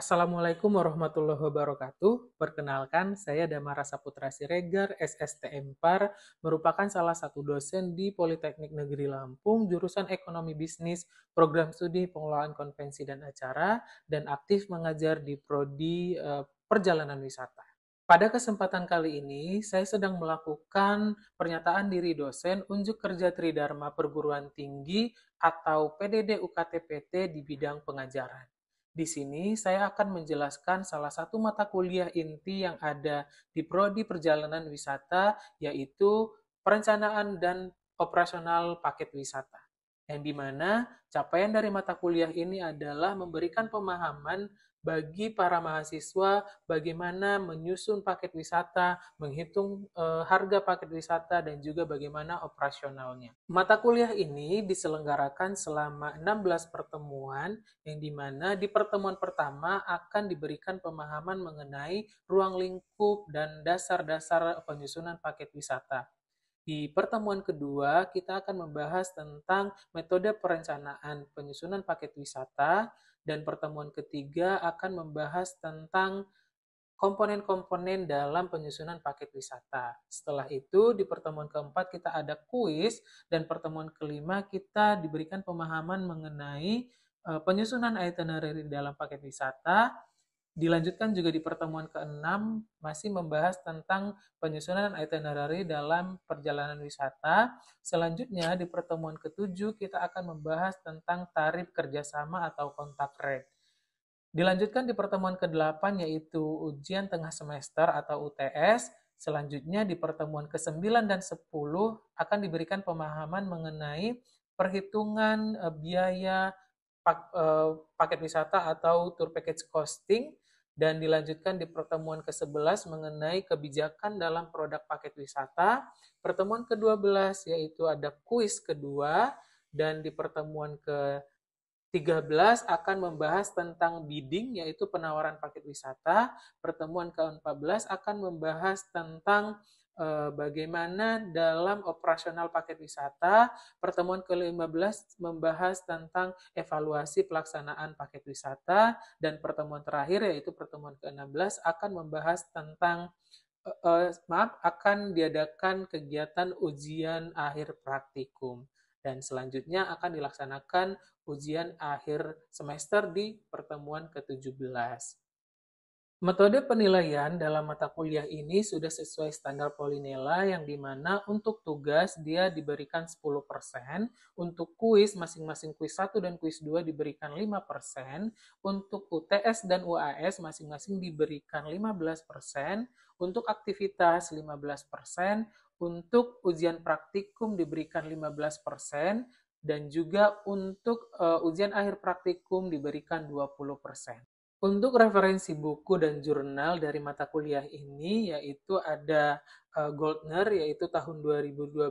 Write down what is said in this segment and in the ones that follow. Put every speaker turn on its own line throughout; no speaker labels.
Assalamualaikum warahmatullahi wabarakatuh. Perkenalkan, saya Damara Saputra Siregar, SSTM PAR, merupakan salah satu dosen di Politeknik Negeri Lampung, jurusan Ekonomi Bisnis, Program Studi Pengelolaan Konvensi dan Acara, dan aktif mengajar di Prodi Perjalanan Wisata. Pada kesempatan kali ini, saya sedang melakukan pernyataan diri dosen unjuk kerja Tridharma Perguruan Tinggi atau PDD UKT-PT di bidang pengajaran. Di sini saya akan menjelaskan salah satu mata kuliah inti yang ada di Prodi Perjalanan Wisata, yaitu Perencanaan dan Operasional Paket Wisata. Yang dimana capaian dari mata kuliah ini adalah memberikan pemahaman bagi para mahasiswa bagaimana menyusun paket wisata, menghitung harga paket wisata, dan juga bagaimana operasionalnya. Mata kuliah ini diselenggarakan selama 16 pertemuan, yang dimana di pertemuan pertama akan diberikan pemahaman mengenai ruang lingkup dan dasar-dasar penyusunan paket wisata. Di pertemuan kedua, kita akan membahas tentang metode perencanaan penyusunan paket wisata, dan pertemuan ketiga akan membahas tentang komponen-komponen dalam penyusunan paket wisata. Setelah itu, di pertemuan keempat kita ada kuis, dan pertemuan kelima kita diberikan pemahaman mengenai penyusunan itinerary dalam paket wisata. Dilanjutkan juga di pertemuan ke-6 masih membahas tentang penyusunan itinerary dalam perjalanan wisata. Selanjutnya di pertemuan ke-7 kita akan membahas tentang tarif kerjasama atau kontak rate. Dilanjutkan di pertemuan ke-8 yaitu ujian tengah semester atau UTS. Selanjutnya di pertemuan ke-9 dan 10 akan diberikan pemahaman mengenai perhitungan biaya paket wisata atau tour package costing, dan dilanjutkan di pertemuan ke-11 mengenai kebijakan dalam produk paket wisata. Pertemuan ke-12 yaitu ada kuis kedua, dan di pertemuan ke-13 akan membahas tentang bidding, yaitu penawaran paket wisata. Pertemuan ke-14 akan membahas tentang bagaimana dalam operasional paket wisata. Pertemuan ke-15 membahas tentang evaluasi pelaksanaan paket wisata, dan pertemuan terakhir yaitu pertemuan ke-16 akan membahas tentang akan diadakan kegiatan ujian akhir praktikum, dan selanjutnya akan dilaksanakan ujian akhir semester di pertemuan ke-17. Metode penilaian dalam mata kuliah ini sudah sesuai standar Polinela, yang dimana untuk tugas dia diberikan 10%, untuk kuis masing-masing kuis 1 dan kuis 2 diberikan 5%, untuk UTS dan UAS masing-masing diberikan 15%, untuk aktivitas 15%, untuk ujian praktikum diberikan 15%, dan juga untuk ujian akhir praktikum diberikan 20%. Untuk referensi buku dan jurnal dari mata kuliah ini yaitu ada Goldner yaitu tahun 2012,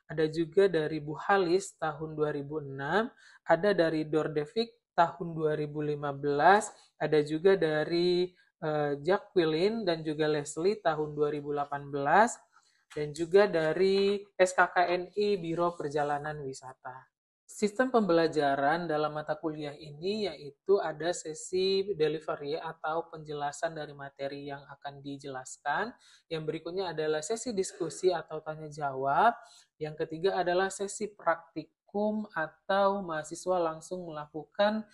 ada juga dari Buhalis tahun 2006, ada dari Dordevik tahun 2015, ada juga dari Jack Quillin dan juga Leslie tahun 2018, dan juga dari SKKNI Biro Perjalanan Wisata. Sistem pembelajaran dalam mata kuliah ini yaitu ada sesi delivery atau penjelasan dari materi yang akan dijelaskan. Yang berikutnya adalah sesi diskusi atau tanya jawab. Yang ketiga adalah sesi praktikum atau mahasiswa langsung melakukan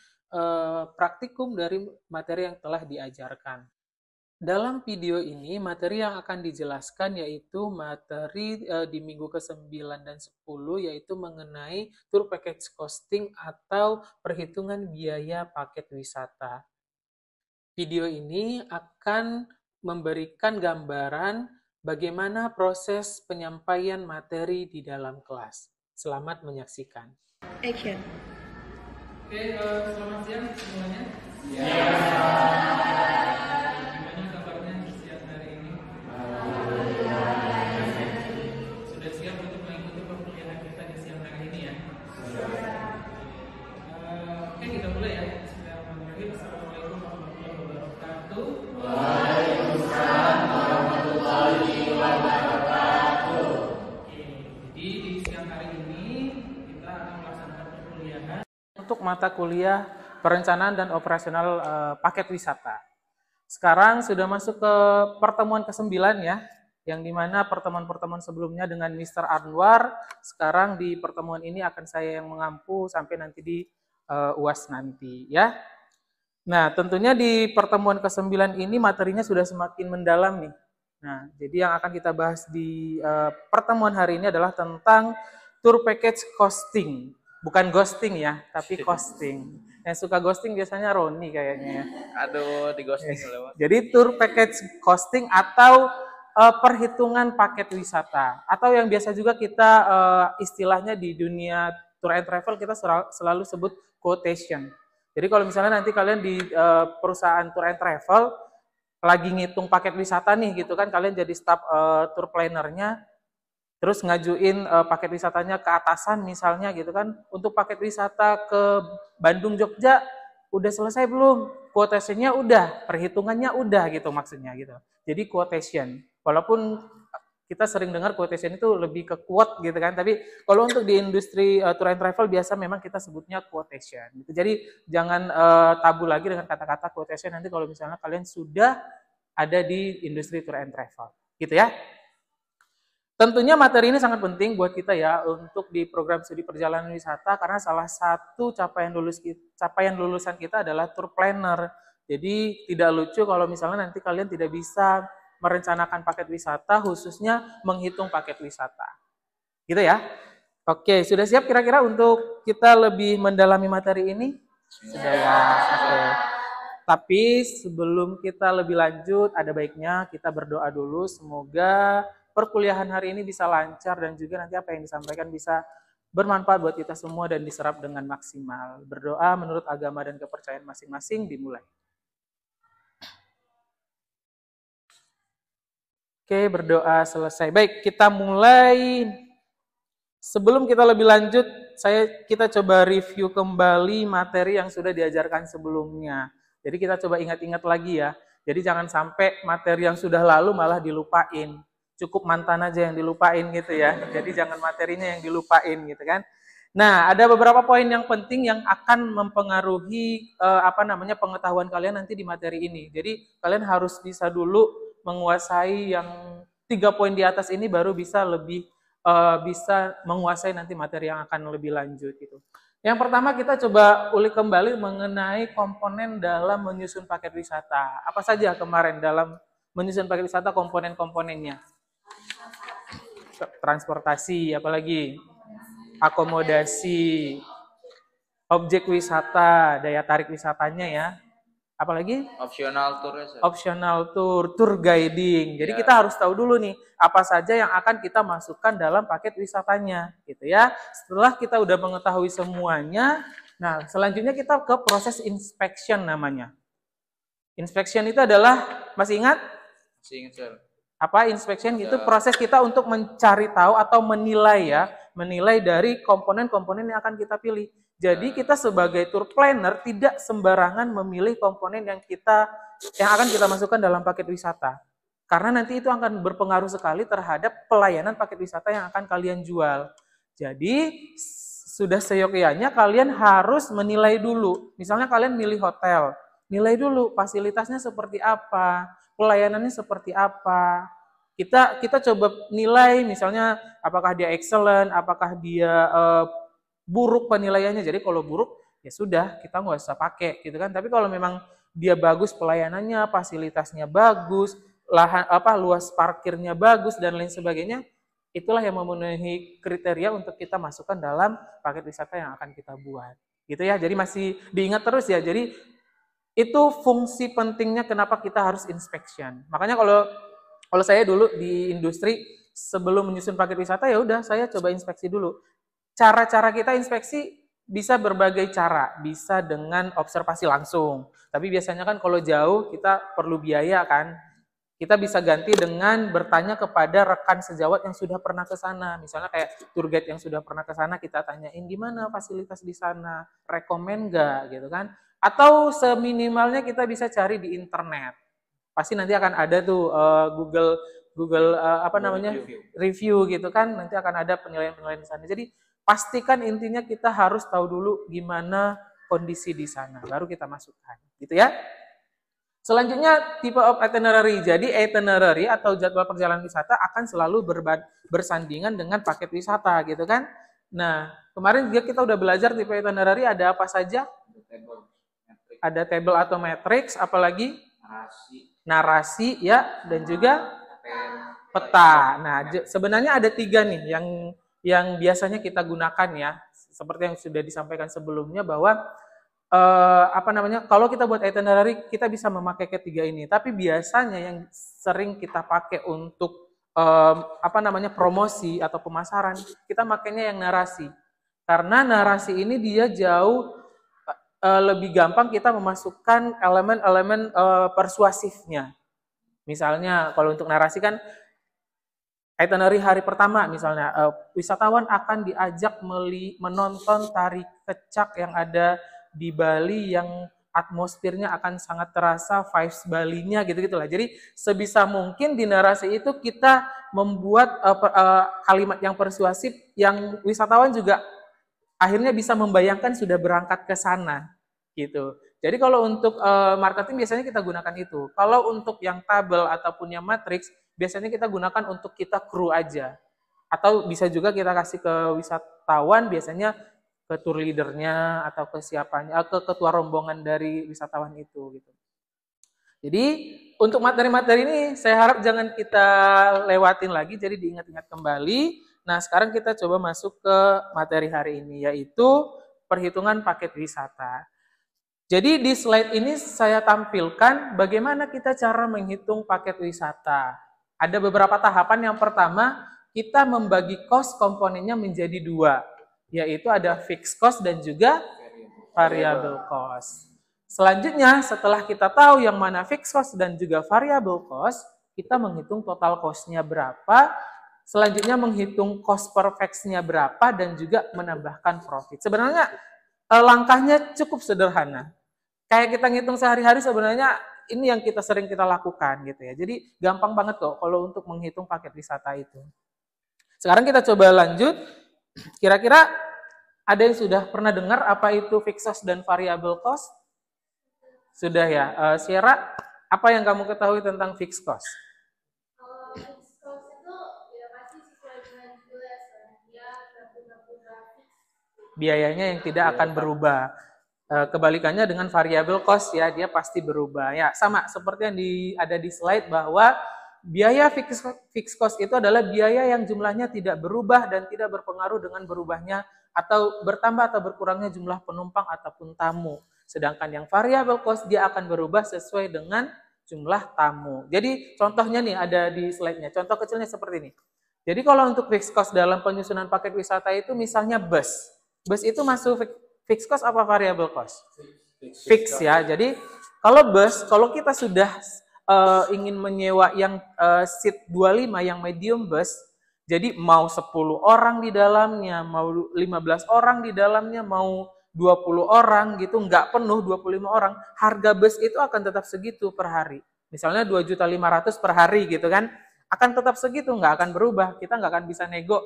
praktikum dari materi yang telah diajarkan. Dalam video ini, materi yang akan dijelaskan yaitu materi di minggu ke-9 dan 10, yaitu mengenai tour package costing atau perhitungan biaya paket wisata. Video ini akan memberikan gambaran bagaimana proses penyampaian materi di dalam kelas. Selamat menyaksikan.
Action.
Oke, selamat siang semuanya. Sudah siap untuk mengikuti perkuliahan kita di siang hari ini ya? Oke, kita mulai ya. Bismillahirrahmanirrahim. Assalamualaikum warahmatullahi wabarakatuh.
Waalaikumsalam warahmatullahi wabarakatuh.
Oke, jadi di siang hari ini kita akan melaksanakan perkuliahan untuk mata kuliah perencanaan dan operasional paket wisata. Sekarang sudah masuk ke pertemuan ke-9 ya, yang dimana pertemuan-pertemuan sebelumnya dengan Mr. Anwar, sekarang di pertemuan ini akan saya yang mengampu sampai nanti di UAS nanti ya. Nah, tentunya di pertemuan ke-9 ini materinya sudah semakin mendalam nih. Nah, jadi yang akan kita bahas di pertemuan hari ini adalah tentang tour package costing. Bukan ghosting ya, tapi costing. Yang suka ghosting biasanya Roni kayaknya ya.
Aduh, di ghosting lewat.
Jadi tour package costing atau perhitungan paket wisata. Atau yang biasa juga kita istilahnya di dunia tour and travel kita selalu sebut quotation. Jadi kalau misalnya nanti kalian di perusahaan tour and travel lagi ngitung paket wisata nih gitu kan, kalian jadi staff tour planner-nya, terus ngajuin paket wisatanya ke atasan misalnya gitu kan, untuk paket wisata ke Bandung Jogja udah selesai belum? Quotation-nya udah, perhitungannya udah gitu maksudnya gitu. Jadi quotation. Walaupun kita sering dengar quotation itu lebih ke quote gitu kan, tapi kalau untuk di industri tour and travel biasa memang kita sebutnya quotation gitu. Jadi jangan tabu lagi dengan kata-kata quotation nanti kalau misalnya kalian sudah ada di industri tour and travel gitu ya. Tentunya materi ini sangat penting buat kita ya untuk di program studi perjalanan wisata, karena salah satu capaian lulusan kita adalah tour planner. Jadi tidak lucu kalau misalnya nanti kalian tidak bisa merencanakan paket wisata, khususnya menghitung paket wisata. Gitu ya. Oke, sudah siap kira-kira untuk kita lebih mendalami materi ini? Sudah ya. Oke. Tapi sebelum kita lebih lanjut, ada baiknya kita berdoa dulu. Semoga perkuliahan hari ini bisa lancar dan juga nanti apa yang disampaikan bisa bermanfaat buat kita semua dan diserap dengan maksimal. Berdoa menurut agama dan kepercayaan masing-masing, dimulai. Oke, berdoa selesai. Baik, kita mulai. Sebelum kita lebih lanjut, kita coba review kembali materi yang sudah diajarkan sebelumnya. Jadi kita coba ingat-ingat lagi ya. Jadi jangan sampai materi yang sudah lalu malah dilupain. Cukup mantan aja yang dilupain gitu ya. Jadi jangan materinya yang dilupain gitu kan. Nah, ada beberapa poin yang penting yang akan mempengaruhi pengetahuan kalian nanti di materi ini. Jadi kalian harus bisa dulu menguasai yang 3 poin di atas ini, baru bisa menguasai nanti materi yang akan lebih lanjut gitu. Yang pertama kita coba ulik kembali mengenai komponen dalam menyusun paket wisata. Apa saja kemarin dalam menyusun paket wisata komponen-komponennya? Transportasi, apalagi akomodasi, objek wisata, daya tarik wisatanya ya. Apalagi?
Optional tour.
Optional tour, tour guiding. Jadi kita harus tahu dulu nih apa saja yang akan kita masukkan dalam paket wisatanya, gitu ya. Setelah kita udah mengetahui semuanya, nah selanjutnya kita ke proses inspection namanya. Inspection itu adalah, masih ingat?
Masih ingat, Sir.
Apa inspection? Itu proses kita untuk mencari tahu atau menilai ya, menilai dari komponen-komponen yang akan kita pilih. Jadi kita sebagai tour planner tidak sembarangan memilih komponen yang akan kita masukkan dalam paket wisata. Karena nanti itu akan berpengaruh sekali terhadap pelayanan paket wisata yang akan kalian jual. Jadi sudah seyogyanya kalian harus menilai dulu. Misalnya kalian milih hotel, nilai dulu fasilitasnya seperti apa, pelayanannya seperti apa. Kita coba nilai misalnya apakah dia excellent, apakah dia buruk penilaiannya. Jadi kalau buruk ya sudah, kita nggak usah pakai gitu kan. Tapi kalau memang dia bagus pelayanannya, fasilitasnya bagus, luas parkirnya bagus dan lain sebagainya, itulah yang memenuhi kriteria untuk kita masukkan dalam paket wisata yang akan kita buat. Gitu ya. Jadi masih diingat terus ya. Jadi itu fungsi pentingnya kenapa kita harus inspection. Makanya kalau saya dulu di industri sebelum menyusun paket wisata ya udah saya coba inspeksi dulu. Cara-cara kita inspeksi bisa berbagai cara, bisa dengan observasi langsung. Tapi biasanya kan kalau jauh kita perlu biaya kan. Kita bisa ganti dengan bertanya kepada rekan sejawat yang sudah pernah ke sana. Misalnya kayak tour guide yang sudah pernah ke sana, kita tanyain gimana fasilitas di sana, rekomen nggak gitu kan. Atau seminimalnya kita bisa cari di internet. Pasti nanti akan ada tuh Google review gitu kan. Nanti akan ada penilaian-penilaian di sana. Jadi pastikan intinya kita harus tahu dulu gimana kondisi di sana, baru kita masukkan, gitu ya. Selanjutnya type of itinerary. Jadi itinerary atau jadwal perjalanan wisata akan selalu bersandingan dengan paket wisata, gitu kan. Nah, kemarin juga kita udah belajar tipe itinerary ada apa saja? Ada table atau matrix, apalagi narasi ya, dan juga peta. Nah, sebenarnya ada 3 nih yang biasanya kita gunakan ya, seperti yang sudah disampaikan sebelumnya bahwa kalau kita buat itinerary kita bisa memakai ketiga ini, tapi biasanya yang sering kita pakai untuk promosi atau pemasaran, kita makainya yang narasi. Karena narasi ini dia jauh lebih gampang kita memasukkan elemen-elemen persuasifnya. Misalnya kalau untuk narasi kan itinerary hari pertama misalnya, wisatawan akan diajak menonton tari kecak yang ada di Bali yang atmosfernya akan sangat terasa vibes Balinya gitu-gitulah. Jadi sebisa mungkin di narasi itu kita membuat kalimat yang persuasif yang wisatawan juga akhirnya bisa membayangkan sudah berangkat ke sana gitu. Jadi kalau untuk marketing biasanya kita gunakan itu. Kalau untuk yang tabel ataupun yang matrix biasanya kita gunakan untuk kita kru aja. Atau bisa juga kita kasih ke wisatawan, biasanya ke tour leadernya atau ke siapanya, ke ketua rombongan dari wisatawan itu gitu. Jadi untuk materi-materi ini saya harap jangan kita lewatin lagi, jadi diingat-ingat kembali. Nah, sekarang kita coba masuk ke materi hari ini, yaitu perhitungan paket wisata. Jadi di slide ini saya tampilkan bagaimana kita cara menghitung paket wisata. Ada beberapa tahapan. Yang pertama, kita membagi cost komponennya menjadi 2, yaitu ada fixed cost dan juga variable cost. Selanjutnya, setelah kita tahu yang mana fixed cost dan juga variable cost, kita menghitung total cost-nya berapa, selanjutnya menghitung cost per fax-nya berapa, dan juga menambahkan profit. Sebenarnya langkahnya cukup sederhana. Kayak kita ngitung sehari-hari sebenarnya ini yang sering kita lakukan gitu ya. Jadi gampang banget kok kalau untuk menghitung paket wisata itu. Sekarang kita coba lanjut. Kira-kira ada yang sudah pernah dengar apa itu fixed cost dan variable cost? Sudah ya. Sierra, apa yang kamu ketahui tentang fixed cost?
Kalau fixed cost itu ya pasti sesuai dengan jelas kan. Dia nggak berubah.
Biayanya yang tidak akan berubah. Kebalikannya dengan variable cost ya, dia pasti berubah. Ya, sama seperti yang ada di slide bahwa biaya fixed cost itu adalah biaya yang jumlahnya tidak berubah dan tidak berpengaruh dengan berubahnya atau bertambah atau berkurangnya jumlah penumpang ataupun tamu. Sedangkan yang variable cost dia akan berubah sesuai dengan jumlah tamu. Jadi contohnya nih ada di slide-nya. Contoh kecilnya seperti ini. Jadi kalau untuk fixed cost dalam penyusunan paket wisata itu misalnya bus. Bus itu masuk fixed cost apa variable cost? Fix ya. Jadi kalau kita sudah ingin menyewa yang seat 25 yang medium bus, jadi mau 10 orang di dalamnya, mau 15 orang di dalamnya, mau 20 orang gitu, nggak penuh 25 orang, harga bus itu akan tetap segitu per hari. Misalnya 2.500.000 per hari gitu kan, akan tetap segitu, nggak akan berubah. Kita nggak akan bisa nego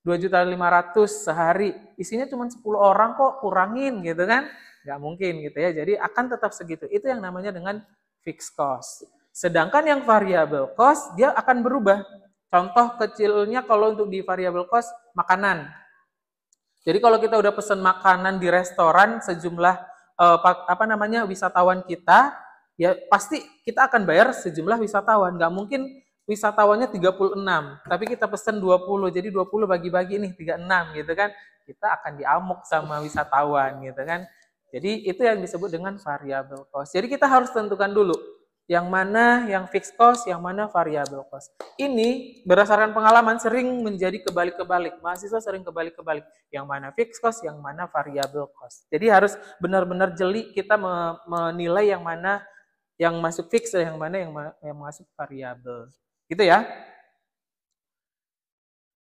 2.500.000 sehari, isinya cuma 10 orang kok, kurangin gitu kan, nggak mungkin gitu ya. Jadi akan tetap segitu. Itu yang namanya dengan fixed cost. Sedangkan yang variable cost dia akan berubah. Contoh kecilnya kalau untuk di variable cost makanan. Jadi kalau kita udah pesen makanan di restoran sejumlah wisatawan kita, ya pasti kita akan bayar sejumlah wisatawan. Nggak mungkin wisatawannya 36, tapi kita pesen 20, jadi 20 bagi-bagi nih 36 gitu kan. Kita akan diamuk sama wisatawan gitu kan. Jadi itu yang disebut dengan variable cost. Jadi kita harus tentukan dulu yang mana yang fixed cost, yang mana variable cost. Ini berdasarkan pengalaman sering menjadi kebalik-kebalik. Mahasiswa sering kebalik-kebalik. Yang mana fixed cost, yang mana variable cost. Jadi harus benar-benar jeli kita menilai yang mana yang masuk fixed, yang mana yang masuk variable. Gitu ya.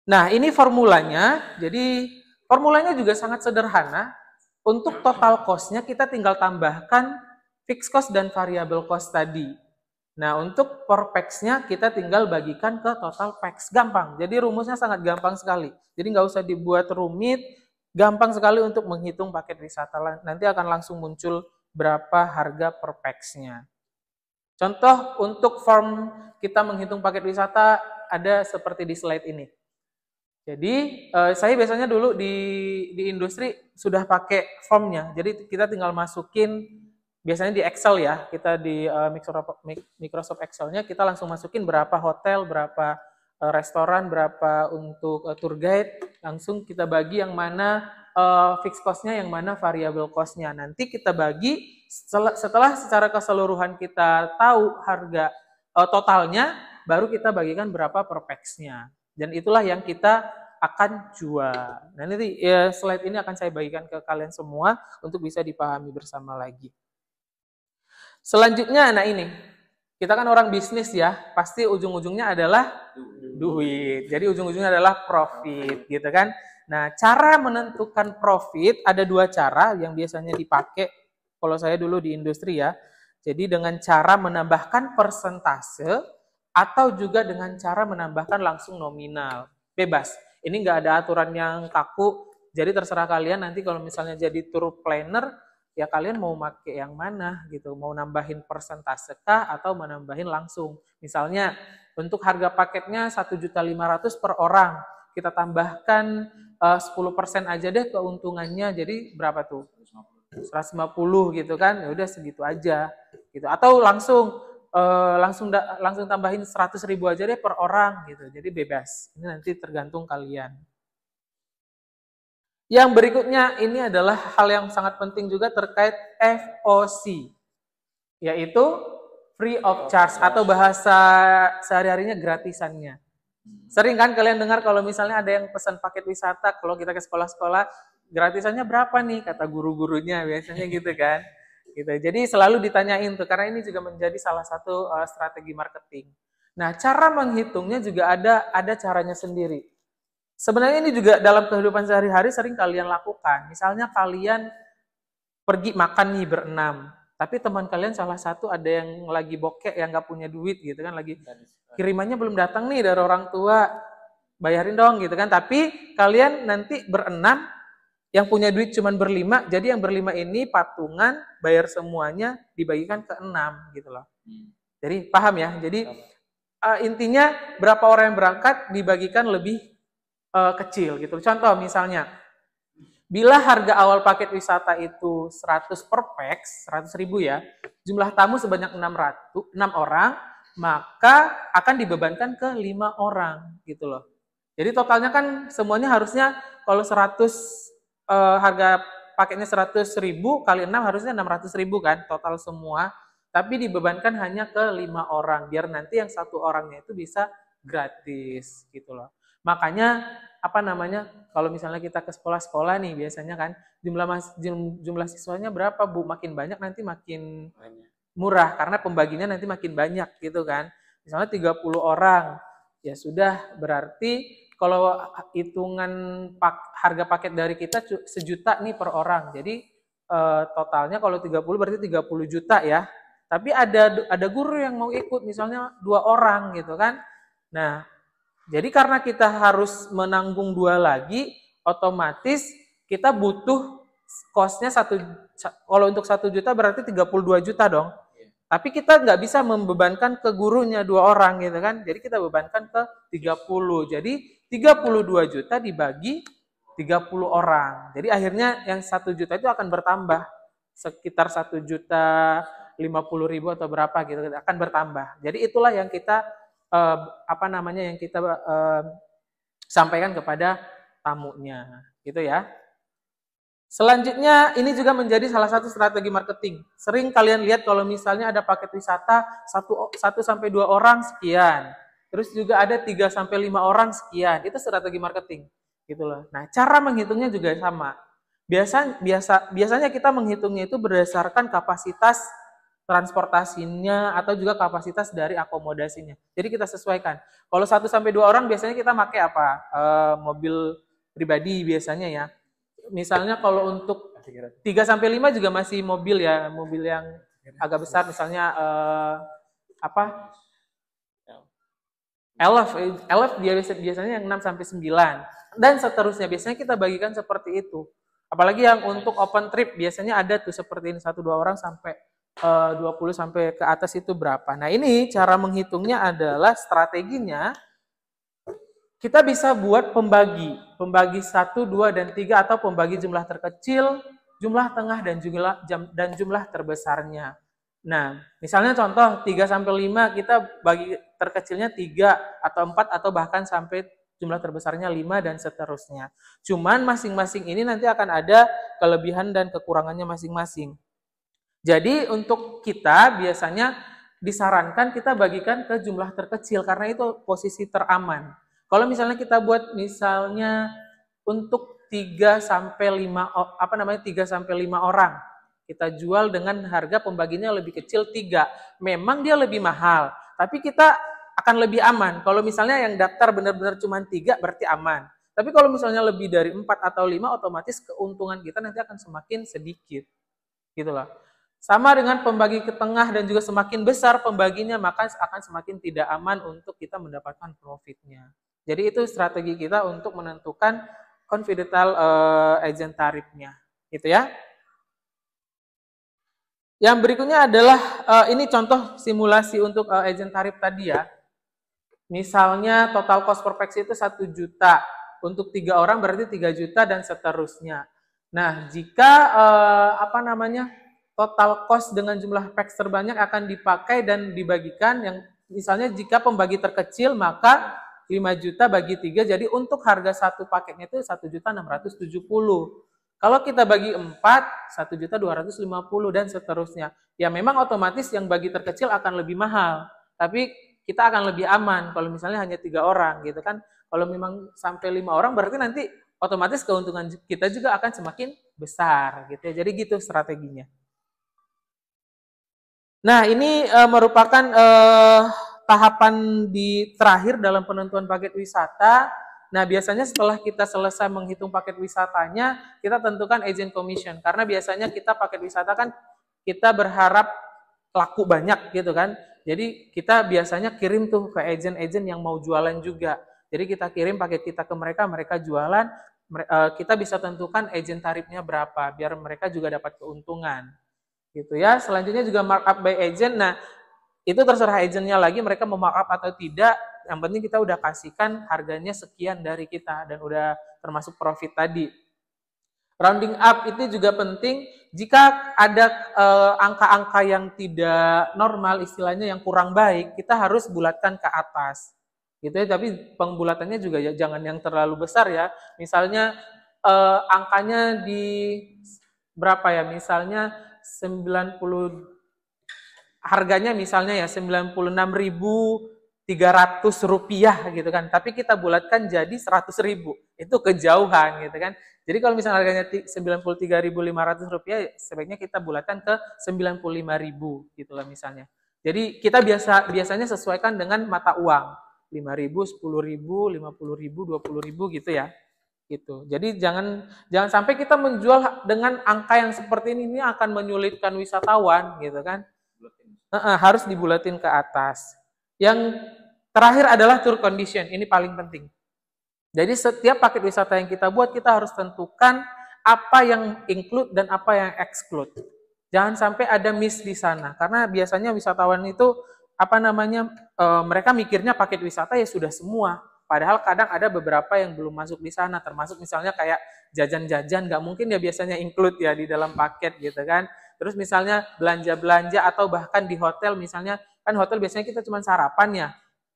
Nah, ini formulanya. Jadi formulanya juga sangat sederhana. Untuk total cost-nya kita tinggal tambahkan fixed cost dan variable cost tadi. Nah, untuk per pax-nya kita tinggal bagikan ke total pax. Gampang. Jadi rumusnya sangat gampang sekali. Jadi nggak usah dibuat rumit. Gampang sekali untuk menghitung paket wisata. Nanti akan langsung muncul berapa harga per pax-nya. Contoh untuk form kita menghitung paket wisata ada seperti di slide ini. Jadi saya biasanya dulu di industri sudah pakai formnya. Jadi kita tinggal masukin biasanya di Excel ya. Kita di Microsoft Excel-nya kita langsung masukin berapa hotel, berapa restoran, berapa untuk tour guide. Langsung kita bagi yang mana fixed cost-nya, yang mana variable cost-nya. Nanti kita bagi setelah secara keseluruhan kita tahu harga totalnya, baru kita bagikan berapa per pax-nya. Dan itulah yang kita akan jual. Nah, nanti slide ini akan saya bagikan ke kalian semua untuk bisa dipahami bersama lagi. Selanjutnya, nah ini. Kita kan orang bisnis ya, pasti ujung-ujungnya adalah duit. Jadi ujung-ujungnya adalah profit, gitu kan. Nah, cara menentukan profit ada dua cara yang biasanya dipakai kalau saya dulu di industri ya. Jadi dengan cara menambahkan persentase atau juga dengan cara menambahkan langsung nominal. Bebas. Ini nggak ada aturan yang kaku. Jadi terserah kalian nanti kalau misalnya jadi tour planner, ya kalian mau pakai yang mana gitu. Mau nambahin persentase kah atau menambahin langsung. Misalnya untuk harga paketnya 1.500.000 per orang. Kita tambahkan 10% aja deh keuntungannya. Jadi berapa tuh? 150 gitu kan. Ya udah segitu aja gitu. Atau langsung tambahin 100.000 aja deh per orang gitu. Jadi bebas. Ini nanti tergantung kalian. Yang berikutnya ini adalah hal yang sangat penting juga terkait FOC, yaitu free of charge atau bahasa sehari-harinya gratisannya. Sering kan kalian dengar kalau misalnya ada yang pesan paket wisata, kalau kita ke sekolah-sekolah, gratisannya berapa nih kata guru-gurunya biasanya gitu kan. Gitu. Jadi selalu ditanyain tuh, karena ini juga menjadi salah satu strategi marketing. Nah, cara menghitungnya juga ada caranya sendiri. Sebenarnya ini juga dalam kehidupan sehari-hari sering kalian lakukan. Misalnya kalian pergi makan nih berenam, tapi teman kalian salah satu ada yang lagi bokek, yang nggak punya duit gitu kan, lagi kirimannya belum datang nih dari orang tua, bayarin dong gitu kan. Tapi kalian nanti berenam, yang punya duit cuma berlima, jadi yang berlima ini patungan, bayar semuanya, dibagikan ke 6 gitu loh. Jadi paham ya? Jadi intinya berapa orang yang berangkat dibagikan lebih kecil gitu. Contoh misalnya, bila harga awal paket wisata itu 100 per pax, 100.000 ya, jumlah tamu sebanyak 6 orang, maka akan dibebankan ke 5 orang gitu loh. Jadi totalnya kan semuanya harusnya kalau 100 harga paketnya 100.000 kali 6 harusnya 600.000 kan total semua, tapi dibebankan hanya ke 5 orang biar nanti yang satu orangnya itu bisa gratis gitu loh. Makanya kalau misalnya kita ke sekolah-sekolah nih biasanya kan jumlah siswanya berapa Bu? Makin banyak nanti makin murah karena pembaginya nanti makin banyak gitu kan. Misalnya 30 orang. Ya sudah berarti kalau hitungan harga paket dari kita 1 juta nih per orang. Jadi totalnya kalau 30 berarti 30 juta ya. Tapi ada guru yang mau ikut misalnya 2 orang gitu kan. Nah, jadi karena kita harus menanggung 2 lagi, otomatis kita butuh cost-nya kalau untuk 1 juta berarti 32 juta dong. Tapi kita nggak bisa membebankan ke gurunya 2 orang gitu kan. Jadi kita bebankan ke 30. Jadi 32 juta dibagi 30 orang. Jadi akhirnya yang 1 juta itu akan bertambah. Sekitar 1.050.000 atau berapa gitu akan bertambah. Jadi itulah yang kita sampaikan kepada tamunya, gitu ya. Selanjutnya ini juga menjadi salah satu strategi marketing. Sering kalian lihat kalau misalnya ada paket wisata 1 sampai 2 orang sekian. Terus juga ada 3 sampai 5 orang sekian. Itu strategi marketing, gitu loh. Nah, cara menghitungnya juga sama. Biasanya kita menghitungnya itu berdasarkan kapasitas transportasinya atau juga kapasitas dari akomodasinya. Jadi kita sesuaikan. Kalau 1 sampai 2 orang biasanya kita pakai apa? Mobil pribadi biasanya ya. Misalnya kalau untuk 3 sampai 5 juga masih mobil ya, mobil yang agak besar misalnya elef biasanya yang 6 sampai 9 dan seterusnya. Biasanya kita bagikan seperti itu. Apalagi yang untuk open trip biasanya ada tuh seperti ini 1-2 orang sampai 20 sampai ke atas itu berapa. Nah, ini cara menghitungnya adalah strateginya kita bisa buat pembagi 1, 2 dan 3 atau pembagi jumlah terkecil, jumlah tengah dan jumlah terbesarnya. Nah, misalnya contoh 3 sampai 5 kita bagi terkecilnya 3 atau 4 atau bahkan sampai jumlah terbesarnya 5 dan seterusnya. Cuman masing-masing ini nanti akan ada kelebihan dan kekurangannya masing-masing. Jadi untuk kita biasanya disarankan kita bagikan ke jumlah terkecil karena itu posisi teraman. Kalau misalnya kita buat misalnya untuk 3 sampai 5 orang, kita jual dengan harga pembaginya lebih kecil 3. Memang dia lebih mahal, tapi kita akan lebih aman. Kalau misalnya yang daftar benar-benar cuma 3 berarti aman. Tapi kalau misalnya lebih dari 4 atau 5 otomatis keuntungan kita nanti akan semakin sedikit. Gitu loh. Sama dengan pembagi ke tengah dan juga semakin besar pembaginya maka akan semakin tidak aman untuk kita mendapatkan profitnya. Jadi itu strategi kita untuk menentukan confidential agent tarifnya, gitu ya. Yang berikutnya adalah ini contoh simulasi untuk agent tarif tadi ya. Misalnya total cost per pax itu 1 juta, untuk 3 orang berarti 3 juta dan seterusnya. Nah, jika total cost dengan jumlah pax terbanyak akan dipakai dan dibagikan yang misalnya jika pembagi terkecil maka 5 juta bagi 3, jadi untuk harga satu paketnya itu 1.670. Kalau kita bagi 4, 1.250 dan seterusnya. Ya memang otomatis yang bagi terkecil akan lebih mahal, tapi kita akan lebih aman kalau misalnya hanya 3 orang gitu kan. Kalau memang sampai 5 orang berarti nanti otomatis keuntungan kita juga akan semakin besar gitu ya. Jadi gitu strateginya. Nah, ini merupakan tahapan terakhir dalam penentuan paket wisata. Nah, biasanya setelah kita selesai menghitung paket wisatanya, kita tentukan agent commission. Karena biasanya kita paket wisata kan kita berharap laku banyak gitu kan. Jadi kita biasanya kirim tuh ke agent-agent yang mau jualan juga. Jadi kita kirim paket kita ke mereka, mereka jualan, kita bisa tentukan agent tarifnya berapa biar mereka juga dapat keuntungan. Gitu ya. Selanjutnya juga markup by agent. Nah, itu terserah agentnya lagi mereka mau markup atau tidak. Yang penting kita udah kasihkan harganya sekian dari kita dan udah termasuk profit tadi. Rounding up itu juga penting. Jika ada angka-angka yang tidak normal, istilahnya yang kurang baik, kita harus bulatkan ke atas. Gitu ya, tapi pembulatannya juga ya, jangan yang terlalu besar ya. Misalnya angkanya di berapa ya? Misalnya 90 harganya misalnya ya 96.300 rupiah gitu kan, tapi kita bulatkan jadi 100.000, itu kejauhan gitu kan. Jadi kalau misalnya harganya 93.500 rupiah, sebaiknya kita bulatkan ke 95.000 gitu lah misalnya. Jadi kita biasanya sesuaikan dengan mata uang, 5.000, 10.000, 50.000, 20.000 gitu ya. Gitu. Jadi jangan sampai kita menjual dengan angka yang seperti ini akan menyulitkan wisatawan gitu kan. Harus dibulatin ke atas. Yang terakhir adalah tour condition, ini paling penting. Jadi setiap paket wisata yang kita buat, kita harus tentukan apa yang include dan apa yang exclude. Jangan sampai ada miss di sana, karena biasanya wisatawan itu mereka mikirnya paket wisata ya sudah semua. Padahal kadang ada beberapa yang belum masuk di sana, termasuk misalnya kayak jajan-jajan, nggak mungkin ya biasanya include ya di dalam paket gitu kan. Terus misalnya belanja-belanja atau bahkan di hotel misalnya, kan hotel biasanya kita cuma sarapan ya.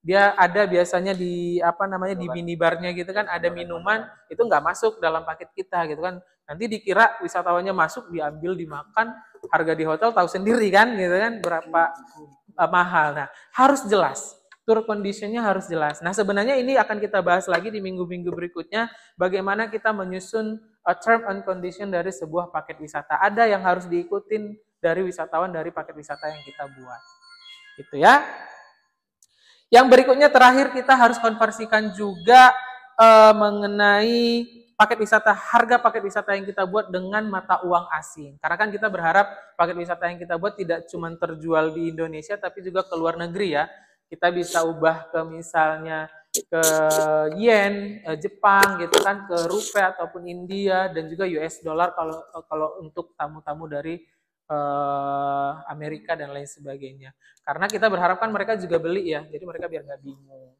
Dia ada biasanya di di minibarnya gitu kan, ada minuman, itu nggak masuk dalam paket kita gitu kan. Nanti dikira wisatawannya masuk, diambil, dimakan, harga di hotel tahu sendiri kan gitu kan berapa mahal. Nah, harus jelas. Tour condition-nya harus jelas. Nah, sebenarnya ini akan kita bahas lagi di minggu-minggu berikutnya, bagaimana kita menyusun term and condition dari sebuah paket wisata. Ada yang harus diikutin dari wisatawan dari paket wisata yang kita buat. Gitu ya. Yang berikutnya terakhir kita harus konversikan juga mengenai paket wisata, harga paket wisata yang kita buat dengan mata uang asing. Karena kan kita berharap paket wisata yang kita buat tidak cuma terjual di Indonesia tapi juga ke luar negeri ya. kita bisa ubah ke misalnya ke yen, Jepang gitu kan, ke rupiah ataupun India dan juga US dollar kalau untuk tamu-tamu dari Amerika dan lain sebagainya. Karena kita berharapkan mereka juga beli ya, jadi mereka biar nggak bingung.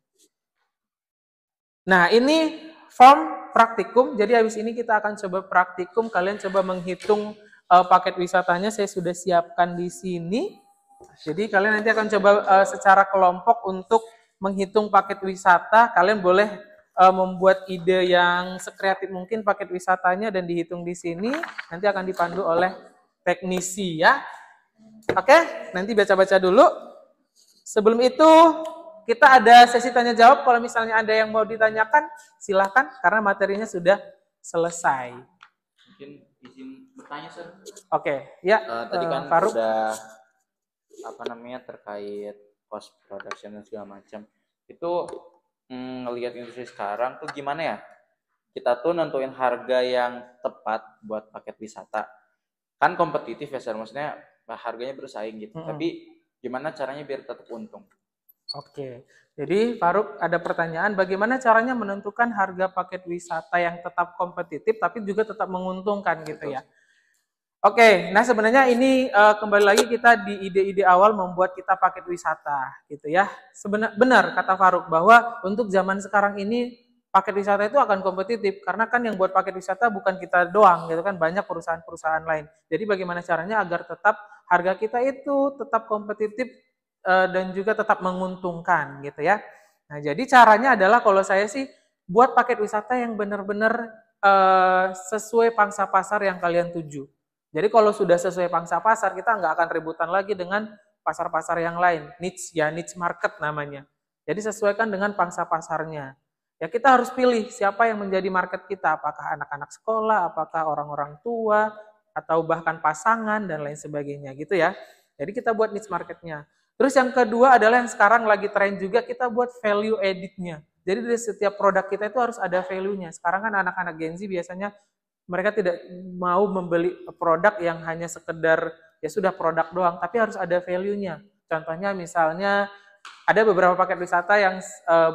Nah, ini form praktikum. Jadi habis ini kita akan coba praktikum. Kalian coba menghitung paket wisatanya. Saya sudah siapkan di sini. Jadi kalian nanti akan coba secara kelompok untuk menghitung paket wisata. Kalian boleh membuat ide yang sekreatif mungkin paket wisatanya dan dihitung di sini. Nanti akan dipandu oleh teknisi ya. Oke, nanti baca-baca dulu. Sebelum itu kita ada sesi tanya jawab. Kalau misalnya ada yang mau ditanyakan, silahkan karena materinya sudah selesai.
Mungkin izin bertanya, Sir.
Oke, ya.
Tadi kan
Faruk.
udah terkait cost production dan segala macam. Itu ngelihat industri sekarang tuh gimana ya? Kita tuh nentuin harga yang tepat buat paket wisata. Kan kompetitif ya, Sir. Maksudnya harganya bersaing gitu. Tapi gimana caranya biar tetap untung?
Oke, jadi Faruk ada pertanyaan, bagaimana caranya menentukan harga paket wisata yang tetap kompetitif tapi juga tetap menguntungkan gitu ya? Oke, nah sebenarnya ini kembali lagi kita di ide-ide awal membuat kita paket wisata gitu ya. Benar kata Faruk bahwa untuk zaman sekarang ini paket wisata itu akan kompetitif karena kan yang buat paket wisata bukan kita doang gitu kan, banyak perusahaan-perusahaan lain. Jadi bagaimana caranya agar tetap harga kita itu tetap kompetitif dan juga tetap menguntungkan gitu ya. Nah, jadi caranya adalah kalau saya sih buat paket wisata yang benar-benar sesuai pangsa pasar yang kalian tuju. Jadi kalau sudah sesuai pangsa pasar, kita nggak akan rebutan lagi dengan pasar-pasar yang lain. Niche market namanya. Jadi sesuaikan dengan pangsa pasarnya. Ya kita harus pilih siapa yang menjadi market kita, apakah anak-anak sekolah, apakah orang-orang tua, atau bahkan pasangan dan lain sebagainya gitu ya. Jadi kita buat niche marketnya. Terus yang kedua adalah yang sekarang lagi tren juga, kita buat value edit-nya. Jadi dari setiap produk kita itu harus ada value-nya. Sekarang kan anak-anak Gen Z biasanya mereka tidak mau membeli produk yang hanya sekedar ya sudah produk doang, tapi harus ada value-nya. Contohnya misalnya ada beberapa paket wisata yang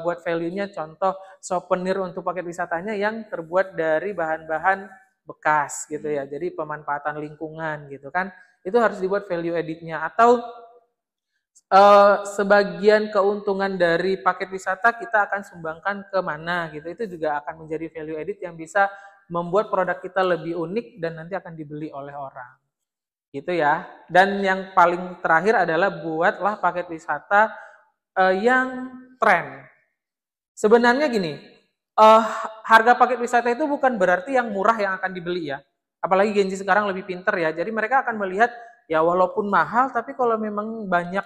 buat value-nya, contoh souvenir untuk paket wisatanya yang terbuat dari bahan-bahan bekas gitu ya. Jadi pemanfaatan lingkungan gitu kan. Itu harus dibuat value edit-nya. Atau sebagian keuntungan dari paket wisata kita akan sumbangkan ke mana gitu. Itu juga akan menjadi value edit yang bisa membuat produk kita lebih unik dan nanti akan dibeli oleh orang. Gitu ya. Dan yang paling terakhir adalah buatlah paket wisata yang tren. Sebenarnya gini, harga paket wisata itu bukan berarti yang murah yang akan dibeli ya. Apalagi Gen Z sekarang lebih pinter ya. Jadi mereka akan melihat ya walaupun mahal, tapi kalau memang banyak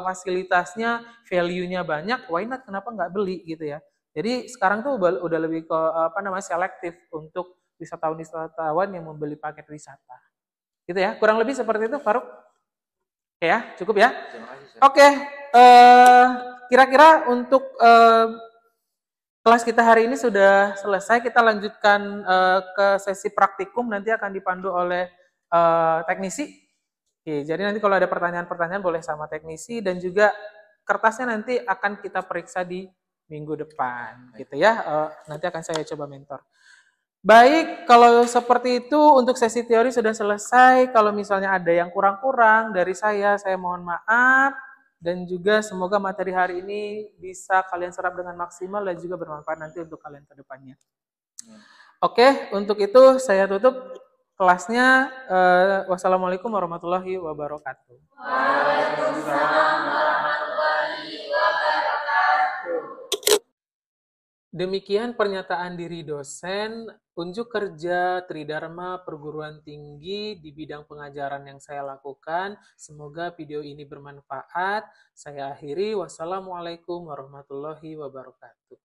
fasilitasnya, value-nya banyak, why not? Kenapa nggak beli gitu ya? Jadi sekarang tuh udah lebih ke selektif untuk wisatawan-wisatawan yang membeli paket wisata. Gitu ya. Kurang lebih seperti itu, Faruk. Oke ya, cukup ya. Oke, kira-kira untuk kelas kita hari ini sudah selesai. Kita lanjutkan ke sesi praktikum. Nanti akan dipandu oleh teknisi. Oke, jadi nanti kalau ada pertanyaan-pertanyaan boleh sama teknisi dan juga kertasnya nanti akan kita periksa di minggu depan, gitu ya. Nanti akan saya coba mentor. Baik, kalau seperti itu untuk sesi teori sudah selesai. Kalau misalnya ada yang kurang-kurang dari saya mohon maaf. Dan juga semoga materi hari ini bisa kalian serap dengan maksimal dan juga bermanfaat nanti untuk kalian ke depannya. Oke, untuk itu saya tutup kelasnya. Wassalamualaikum warahmatullahi wabarakatuh.
Waalaikumsalam warahmatullahi wabarakatuh.
Demikian pernyataan diri dosen unjuk kerja Tridharma Perguruan Tinggi di bidang pengajaran yang saya lakukan. Semoga video ini bermanfaat. Saya akhiri. Wassalamualaikum warahmatullahi wabarakatuh.